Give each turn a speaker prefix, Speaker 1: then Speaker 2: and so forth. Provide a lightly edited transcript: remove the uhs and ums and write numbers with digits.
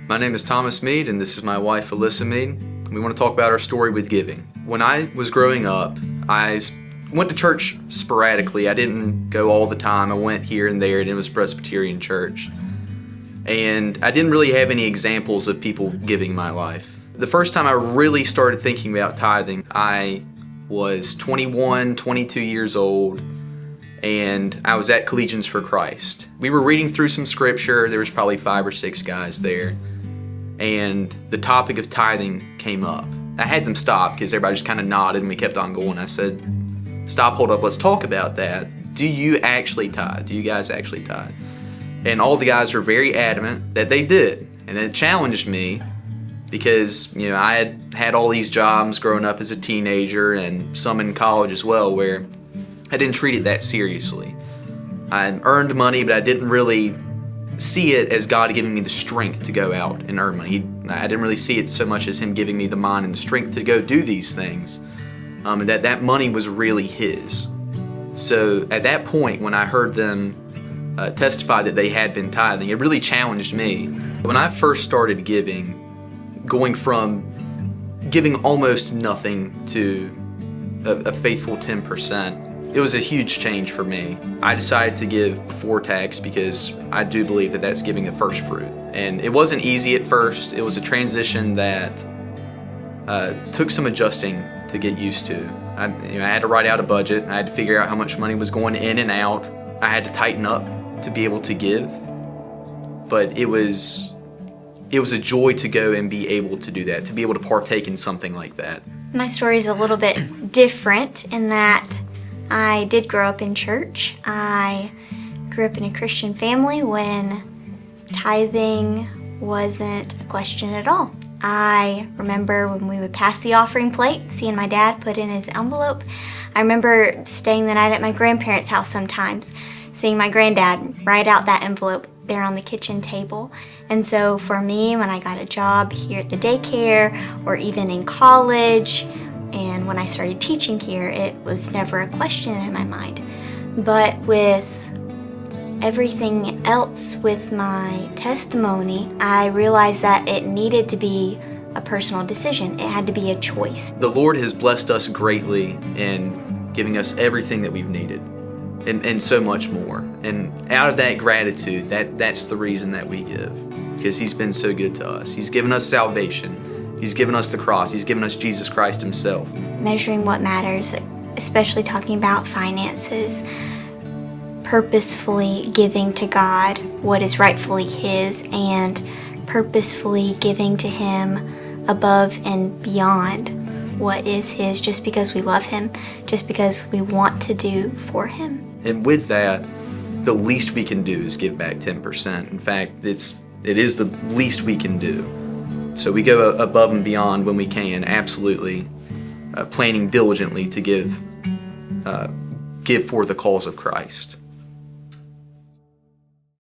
Speaker 1: My name is Thomas Meade, and this is my wife, Alyssa Meade. We want to talk about our story with giving. When I was growing up, I went to church sporadically. I didn't go all the time. I went here and there, and it was a Presbyterian church. And I didn't really have any examples of people giving in my life. The first time I really started thinking about tithing, I was 21, 22 years old, and I was at Collegians for Christ. We were reading through some scripture. There was probably 5 or 6 guys there, and the topic of tithing came up. I had them stop because everybody just kind of nodded and we kept on going. I said, stop, hold up, let's talk about that. Do you actually tithe? Do you guys actually tithe? And all the guys were very adamant that they did, and it challenged me because, I had all these jobs growing up as a teenager and some in college as well where I didn't treat it that seriously. I earned money, but I didn't really see it as God giving me the strength to go out and earn money. I didn't really see it so much as Him giving me the mind and the strength to go do these things, and that money was really His. So at that point, when I heard them testify that they had been tithing, it really challenged me. When I first started giving, going from giving almost nothing to a faithful 10%, it was a huge change for me. I decided to give before tax because I do believe that that's giving the first fruit. And it wasn't easy at first. It was a transition that took some adjusting to get used to. I had to write out a budget. I had to figure out how much money was going in and out. I had to tighten up to be able to give. But it was a joy to go and be able to do that, to be able to partake in something like that.
Speaker 2: My story is a little bit different in that I did grow up in church. I grew up in a Christian family when tithing wasn't a question at all. I remember when we would pass the offering plate, seeing my dad put in his envelope. I remember staying the night at my grandparents' house sometimes, seeing my granddad write out that envelope there on the kitchen table. And so for me, when I got a job here at the daycare or even in college, and when I started teaching here, it was never a question in my mind. But with everything else with my testimony, I realized that it needed to be a personal decision. It had to be a choice.
Speaker 1: The Lord has blessed us greatly in giving us everything that we've needed and so much more. And out of that gratitude, that's the reason that we give, because He's been so good to us. He's given us salvation. He's given us the cross. He's given us Jesus Christ Himself.
Speaker 2: Measuring what matters, especially talking about finances, purposefully giving to God what is rightfully His, and purposefully giving to Him above and beyond what is His, just because we love Him, just because we want to do for Him.
Speaker 1: And with that, the least we can do is give back 10%. In fact, it is the least we can do. So we go above and beyond when we can, absolutely, planning diligently to give for the cause of Christ.